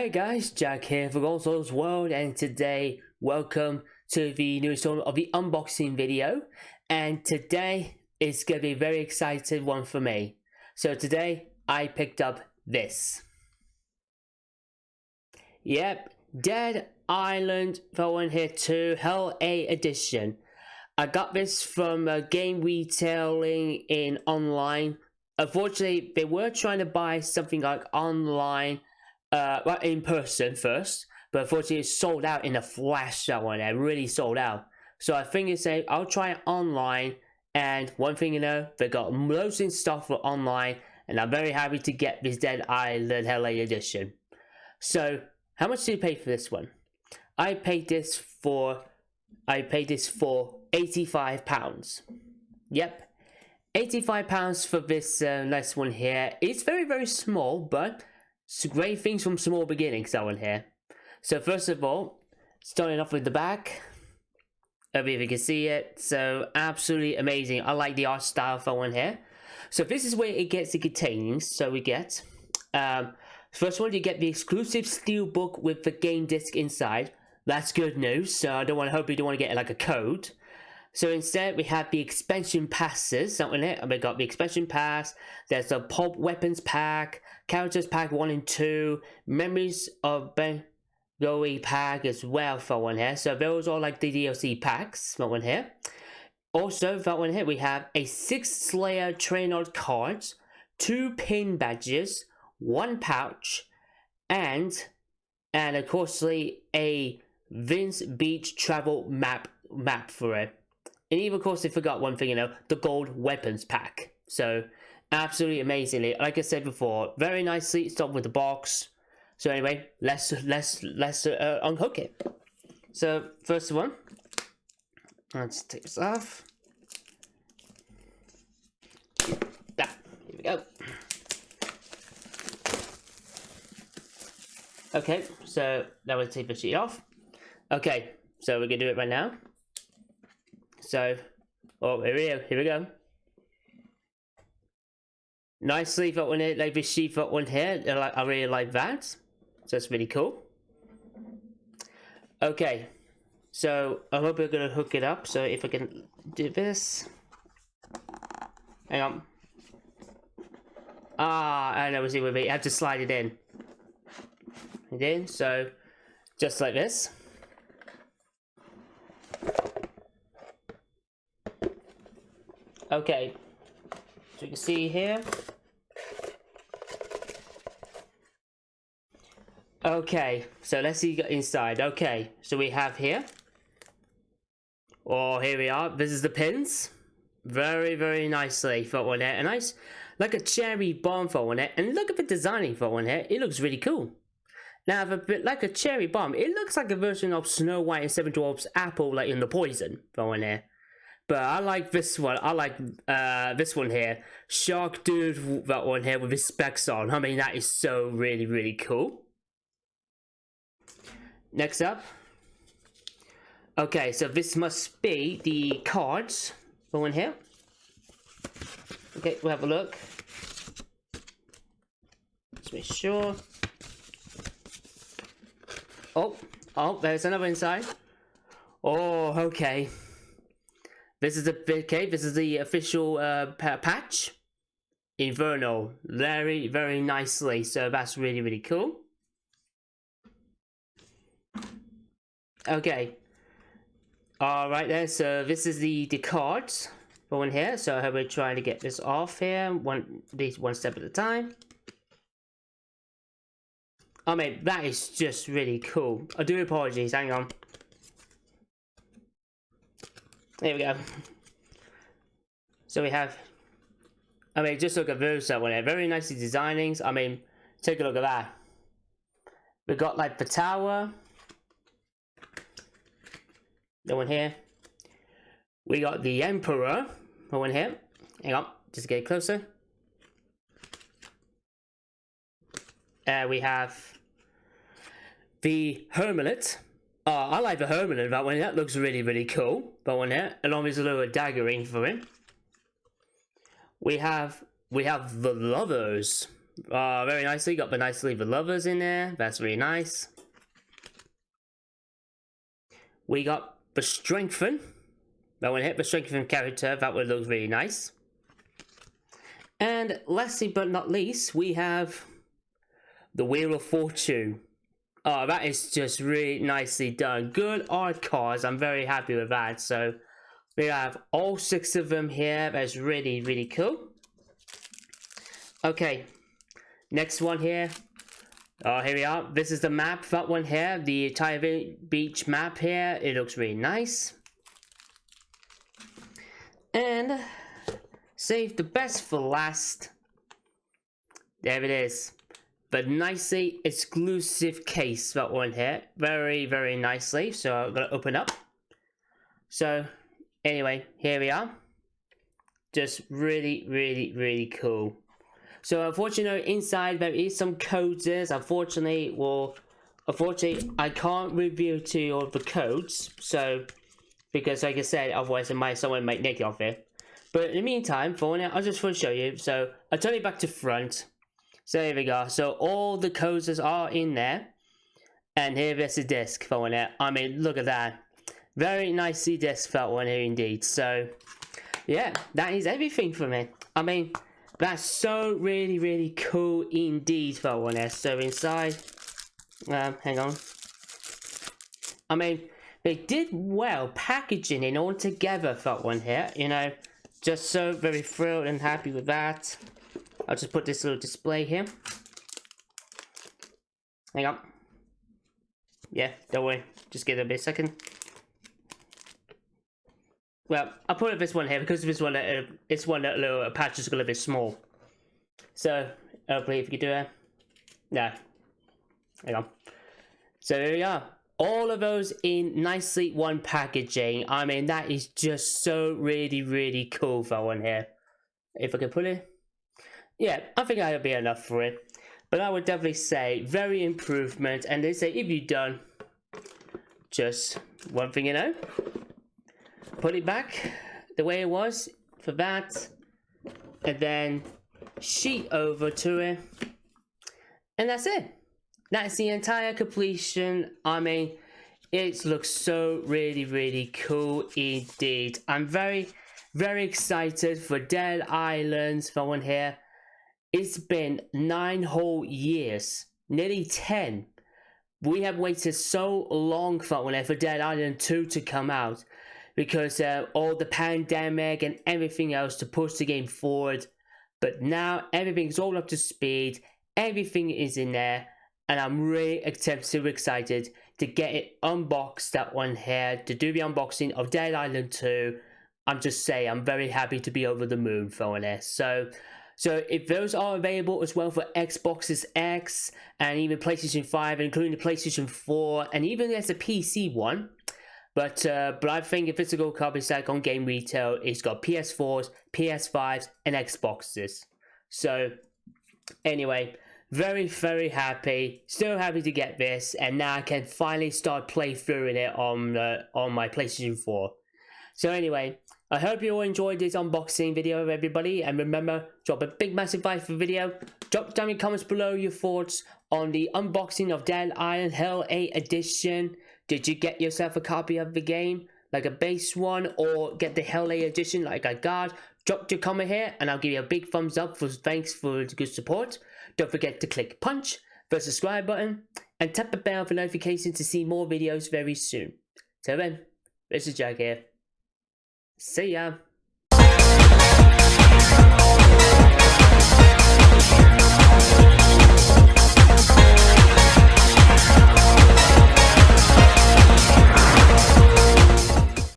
Hey guys, Jack here for Consoles World, and today, welcome to the new installment of the unboxing video. And today is going to be a very exciting one for me. So today, I picked up this. Yep, Dead Island Fallen here 2 Hell.A edition. I got this from game retailing in online. Unfortunately, they were trying to buy something like online, well, in person first, but unfortunately it's sold out in a flash. That one, it really sold out. So I think it's I'll try it online, and one thing you know, they got loads of stuff for online, and I'm very happy to get this Dead Island Hell.A edition. So how much did you pay for this one? I paid this for £85. Yep, £85 for this nice one here. It's very small, but it's great things from small beginnings, that one here. So first of all, starting off with the back, if you can see it, so absolutely amazing. I like the art style for one here. So this is where it gets the containings. So we get first one, you get the exclusive steelbook with the game disc inside. That's good news. So I hope you don't want to get like a code. So instead, we have the expansion passes. That one here. We got the expansion pass. There's a pulp weapons pack, characters pack 1 and 2, memories of Bengoe pack as well for one here. So those are like the DLC packs. That one here. Also, that one here, we have a 6 Slayer trainer cards, 2 pin badges, 1 pouch, and of course a Vince Beach travel map for it. And even of course they forgot one thing, you know, the gold weapons pack. So absolutely amazingly, like I said before, very nicely stopped with the box. So anyway, let's unhook it. So first one, let's take this off. Here we go. Okay, so now we'll take the sheet off. Okay, so we're gonna do it right now. So, oh, here we go. Nice sleeve up one here, like this sheath up one here. I really like that. So it's really cool. Okay, so I hope we're gonna hook it up. So if I can do this, hang on. I know, see with me. I have to slide it in. And in, so just like this. Okay, so you can see here. Okay, so let's see inside. Okay, so we have here. Oh, here we are. This is the pins. Very nicely for one here. A nice, like a cherry bomb for one here. And look at the designing for one here. It looks really cool. Now, a bit like a cherry bomb, it looks like a version of Snow White and Seven Dwarfs apple, like in the poison for one here. But I like this one. I like this one here. Shark Dude, that one here with his specs on. I mean, that is so really cool. Next up. Okay, so this must be the cards. The one here. Okay, we'll have a look. Let's make sure. Oh, there's another inside. Oh, okay. This is the official patch. Inferno, very nicely. So that's really cool. Okay. All right then. So this is the cards going here. So I hope we're trying to get this off here. One step at a time. I mean, that is just really cool. I do apologize. Hang on. There we go. So we have, I mean, just look at those that one there. Very nicely designings. I mean, take a look at that. We got like the tower. The one here. We got the Emperor. The one here. Hang on, just get closer. We have the Hermit. I like the Hermit, that one. That looks really cool. That one here, along with a little daggering for him. We have the Lovers. Very nicely. Got the nice sleeve of lovers in there. That's really nice. We got the strengthen. That one hit the strengthen character. That one looks really nice. And lastly but not least, we have the Wheel of Fortune. Oh, that is just really nicely done. Good art cards. I'm very happy with that. So we have all 6 of them here. That's really, really cool. Okay, next one here. Oh, here we are. This is the map. That one here, the Thai beach map here. It looks really nice. And save the best for last. There it is. The nicely exclusive case, that one here. Very, very nicely. So I'm going to open up. So anyway, here we are. Just really, really, really cool. So unfortunately, inside there is some codes. Unfortunately, I can't reveal to you all the codes. So, because like I said, otherwise someone might nick it off it. But in the meantime, for now, I'll just show you. So I'll turn it back to front. So here we go. So all the codes are in there. And here is the disc for one there. I mean, look at that. Very nicely disc for one here indeed. So yeah, that is everything for me. I mean, that's so really, really cool indeed for one there. So inside, hang on. I mean, they did well packaging it all together for one here. You know, just so very thrilled and happy with that. I'll just put this little display here. Hang on. Yeah, don't worry. Just give it a second. Well, I'll put this one here because this one, it's one that little patch is a little bit small. So, hopefully if you can do it. No. Hang on. So here we are. All of those in nicely one packaging. I mean, that is just so really, really cool for one here. If I can put it. Yeah, I think that'll be enough for it. But I would definitely say very improvement. And they say if you've done just one thing, you know, put it back the way it was for that, and then sheet over to it, and that's it. That's the entire completion. I mean, it looks so really, really cool indeed. I'm very, very excited for Dead Island for one here. It's been 9 whole years, nearly 10. We have waited so long for Dead Island 2 to come out because all the pandemic and everything else to push the game forward. But now everything's all up to speed, everything is in there, and I'm really super excited to get it unboxed, that one here, to do the unboxing of Dead Island 2. I'm just saying, I'm very happy to be over the moon for this. So if those are available as well for Xboxes X and even PlayStation 5, including the PlayStation 4, and even there's a PC one. But I think a physical copy stack on game retail, it's got PS4s, PS5s, and Xboxes. So anyway, very, very happy. Still happy to get this, and now I can finally start playthroughing it on my PlayStation 4. So anyway, I hope you all enjoyed this unboxing video, everybody. And remember, drop a big massive like for the video. Drop down in the comments below your thoughts on the unboxing of Dead Island Hell.A edition. Did you get yourself a copy of the game, like a base one, or get the Hell.A edition like I got? Drop your comment here, and I'll give you a big thumbs up for thanks for the good support. Don't forget to click punch, the subscribe button, and tap the bell for notifications to see more videos very soon. Till then, this is Jack here. See ya!